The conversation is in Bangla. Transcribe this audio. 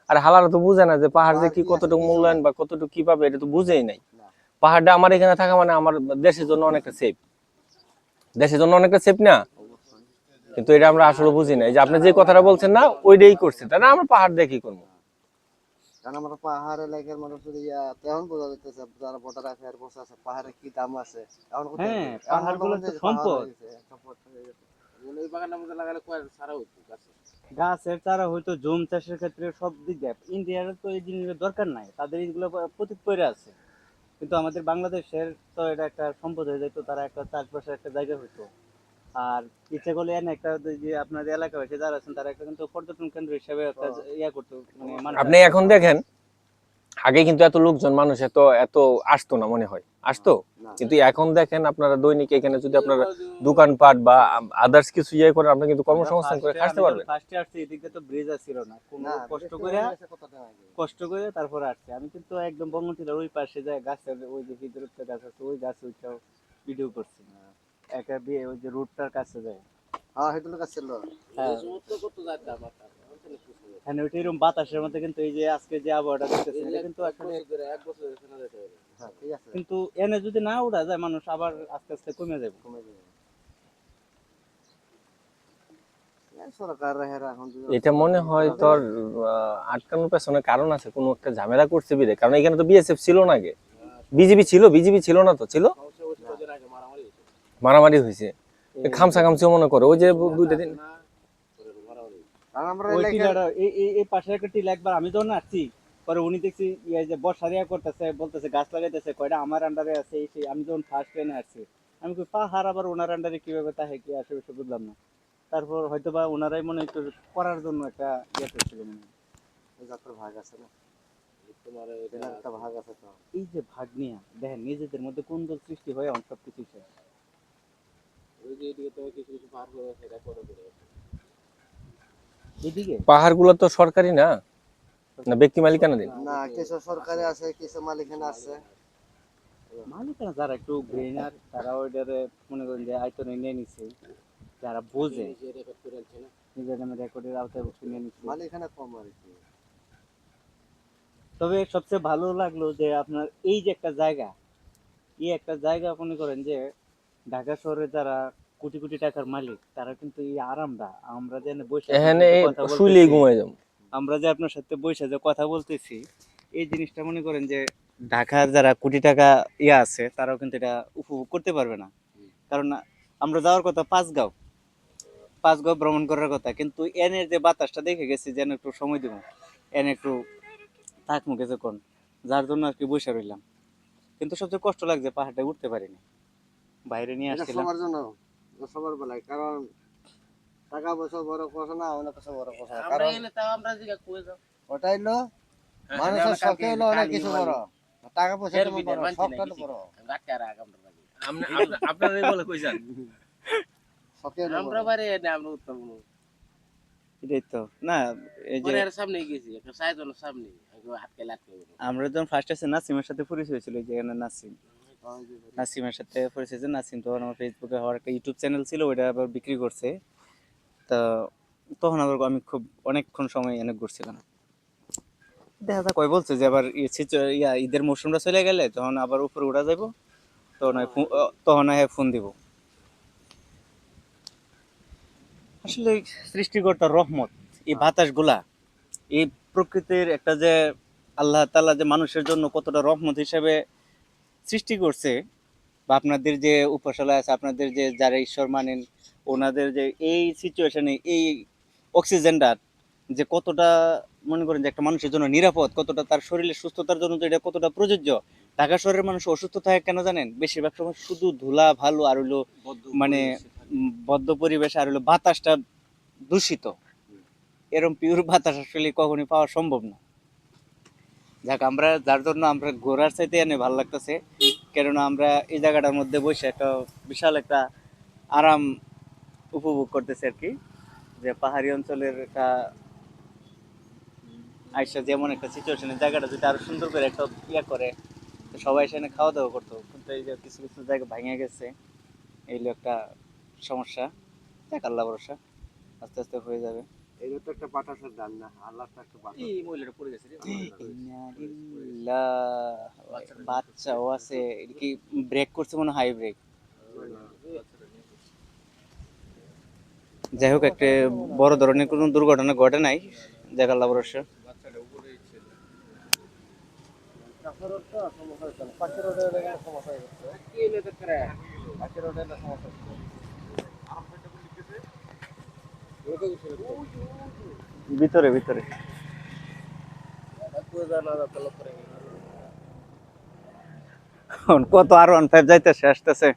আর হালারা তো বুঝে না যে পাহাড় যে কি কতটুকু মূল্যায়ন বা কতটুকু কি পাবে, এটা তো বুঝেই নাই। পাহাড়টা আমার এখানে থাকা মানে আমার দেশের জন্য অনেকটা সেফ, দেশের জন্য অনেকটা সেফ না? কিন্তু এটা আমরা আসলে বুঝি না। এই যে আপনি যে কথাটা বলছেন না, ওইটাই করছে, তাই না? আমরা পাহাড় দেখি করবো। কারণ আমরা পাহাড় এলাকার মানুষ যদি তেমন বোঝা যাইতেছে যারা বর্ডার অ্যাফেয়ার বসে আছে পাহাড়ে কি দাম আছে এখন কোথায় হ্যাঁ, এখন মনে পাহাড়গুলো করেন তো যে পাহাড় সম্পদ। হয়ে গেছে সম্পদ হয়ে গেছে। এই বাগানের মধ্যে লাগালে কয় সারা হইতো গাছে। গাছের চারা হয়তো জুম চাষের ক্ষেত্রে সব দিক দিয়ে ইন্ডিয়ার তো এই জিনিসের দরকার নাই, তাদের এইগুলো প্রতীক পড়ে আছে। কিন্তু আমাদের বাংলাদেশের তো এটা একটা সম্পদ হয়ে যেত, তারা একটা চাষবাসের একটা জায়গা হইতো। আর ইচ্ছে করলে এনে একটা যে আপনাদের এলাকাবাসী যারা আছেন তারা একটা কিন্তু পর্যটন কেন্দ্র হিসেবে একটা ইয়া করতো, মানে মানুষ আপনি এখন দেখেন, আগে কিন্তু এত লোকজন মানুষ এত এত আসতো না, মনে হয় আসতো, কিন্তু এখন দেখেন আপনারা দৈনিক এখানে যদি আপনারা দোকানপাট বা আদার্স কিছু ইয়ে করেন, আপনি কিন্তু কর্মসংস্থান করে খাটতে পারবেন। ফার্স্টে আসছে এদিকে তো ব্রিজ ছিল না, কোনো কষ্ট করে তারপরে আসছে। আমি কিন্তু একদম বঙ্গতীরের ওই পাশে যায় গাছের ওই যে হিজরতটা গাছ আছে ওই গাছ ওইটাও ভিডিও করছি, একা দিয়ে ওই যে রুটটার কাছে যায়। হ্যাঁ হেঁটে লোক আসছিল হ্যাঁ, এখানে ওইটা এরকম বাতাসের মধ্যে কিন্তু এই যে আজকে যে আবহাওয়াটা দেখতেছেন এটা কিন্তু আসলে এক বছর এখানে যেতে হবে। হ্যাঁ ঠিক আছে কিন্তু এনে যদি না উড়া যায় মানুষ আবার আস্তে আস্তে কমে যাবে। কমে যাবে সরকার এখন এটা মনে হয় তোর আটকানোর পেছনে কারণ আছে, কোনো একটা ঝামেলা করছে বিরে, কারণ এখানে তো বিএসএফ ছিল না আগে, বিজেপি ছিল, বিজেপি ছিল না তো, ছিল মারামারি হয়েছে, খামসা খামসিও মনে করো ওই যে দুইটা দিন। আমরা ওই এলাকার টিলাটা এই পাশে একটা টিলা একবার আমি যখন আসছি পরে উনি দেখছি ইয়ে যে বর্ষারিয়া করতেছে বলতেছে গাছ লাগাইতেছে কয়টা আমার আন্ডারে আছে এই সেই, আমি যখন ফার্স্ট ট্রেনে আসছি আমি কই পাহাড় আবার ওনার আন্ডারে কিভাবে তাহে কি আসে ওসব বুঝলাম না। তারপর হয়তো বা ওনারাই মনে একটু করার জন্য একটা ইয়ে করছিল মনে হয়। যাত্রার ভাগ আছে না তোমার একটা ভাগ আছে তো এই যে ভাগ নিয়ে দেখেন নিজেদের মধ্যে কোন দল সৃষ্টি হয় অন সব কিছু শেষ। ওই যে এদিকে তোমার কিছু কিছু পাহাড় গুলো আছে এটা করে করে এদিকে পাহাড় গুলো তো সরকারি না, না ব্যক্তি মালিকানাধীন। না কিছু সরকারি আছে কিছু মালিকানা আছে মালিকানা যারা একটু ব্রেনার তারা ওইটারে মনে করেন যে আয়তনে নিয়ে নিছে, যারা বোঝে নিজের নামে রেকর্ডের আওতায় নিয়ে নিচ্ছে। মালিকানা কম আর কি তবে সবচেয়ে ভালো লাগলো যে আপনার এই যে একটা জায়গা, এই একটা জায়গা মনে করেন যে ঢাকা শহরে যারা কোটি কোটি টাকার মালিক তারা কিন্তু এই আরামটা আমরা যে বসে আপনার এখানে সাথে কথা শুইলেই বলতেছি, ঘুমাই যাবো। আমরা যে আপনার সাথে বসে যে কথা বলতেছি এই জিনিসটা মনে করেন যে ঢাকার যারা কোটি টাকা ইয়া আছে তারাও কিন্তু এটা উপভোগ করতে পারবে না। কারণ আমরা যাওয়ার কথা পাঁচগাঁও, পাঁচগাঁও ভ্রমণ করার কথা, কিন্তু এনের যে বাতাসটা দেখে গেছি যেন একটু সময় দেবো, এনে একটু থাকবো কিছুক্ষণ, যার জন্য আর কি বসে রইলাম। কিন্তু সবচেয়ে কষ্ট লাগছে পাহাড়টা উঠতে পারিনি, বাইরে নিয়ে এটা আসছিলাম। সবার জন্য সবার বেলায় কারণ টাকা পয়সা বড় কথা না অনেক কিছু বড় কথা কারণ ওটাই হলো মানুষের শখে হলো অনেক কিছু বড় টাকা পয়সা তেমন বড় শখটা হলো বড় আপনারাই বলে কইছেন শখে হলো আমরা বড় বারে না আমরা উত্তম এটাই তো না, এই যে পরে সামনে গেছি একটা সাইজনের সামনে হাতকে লাটকে আমরা যখন ফার্স্ট আসে নাসিমের সাথে পরিচয় হয়েছিল, যে এখানে নাসিম, নাসিমের সাথে পরিচয় হয়েছে। নাসিম তখন আমার ফেসবুকে হওয়ার একটা ইউটিউব চ্যানেল ছিল, ওইটা আবার বিক্রি করছে। তা তখন আবার আমি খুব অনেকক্ষণ সময় এনে ঘুরছিলাম। দেখা যাক কই বলছে যে আবার ইয়া ঈদের মৌসুমটা চলে গেলে তখন আবার উপরে উঠা যাইব, তখন হয় ফোন দিব। আসলে সৃষ্টিকর্তার রহমত, এই বাতাসগুলা, এই প্রকৃতির একটা যে আল্লাহ তাআলা যে মানুষের জন্য কতটা রহমত হিসেবে সৃষ্টি করছে, বা আপনাদের যে উপাসনালয় আছে আপনাদের যে যারা ঈশ্বর মানেন ওনাদের যে এই সিচুয়েশনে এই অক্সিজেনটা যে কতটা মনে করেন যে একটা মানুষের জন্য নিরাপদ, কতটা তার শরীরের সুস্থতার জন্য যে এটা কতটা প্রযোজ্য। ঢাকা শহরের মানুষ অসুস্থ থাকে কেন জানেন? বেশিরভাগ সময় শুধু ধুলা ভালো আর হইলো মানে বদ্ধ পরিবেশ আর হইলো বাতাসটা দূষিত, এরকম পিওর বাতাস আসলে কখনই পাওয়া সম্ভব না। যাক, আমরা যার জন্য আমরা ঘোরার চাইতে এনে ভালো লাগতেছে, কেননা আমরা এই জায়গাটার মধ্যে বসে একটা বিশাল একটা আরাম উপভোগ করতেছি আর কি। যে পাহাড়ি অঞ্চলের একটা আইসা যেমন একটা সিচুয়েশনের জায়গাটা যদি আরো সুন্দর করে একটা ইয়ে করে তো সবাই এসে খাওয়া দাওয়া করতো, কিন্তু এই যে কিছু কিছু জায়গা ভেঙে গেছে, এইগুলো একটা সমস্যা। দেখ আল্লাহ ভরসা, আস্তে আস্তে হয়ে যাবে। এটা তো একটা বাতাসের দান না, আল্লাহ তো একটা বাতাস। এই মহিলাটা পড়ে গেছে রে। ইন্না লিল্লাহ। বাচ্চাও আছে, এটা কি ব্রেক করছে মনে হাই ব্রেক। যাই হোক, একটা বড় ধরনের কোনো দুর্ঘটনা ঘটে নাই, দেখ আল্লাহ ভরসা। কাছের রোড তো সমস্যা হচ্ছে না, পাশের রোডে হলে কিন্তু সমস্যা হয়ে যাচ্ছে। কি হলো তো করে পাশের রোডে হলে সমস্যা হচ্ছে। ভিতরে ভিতরে কত আর 15 যাইতেছে আসতেছে।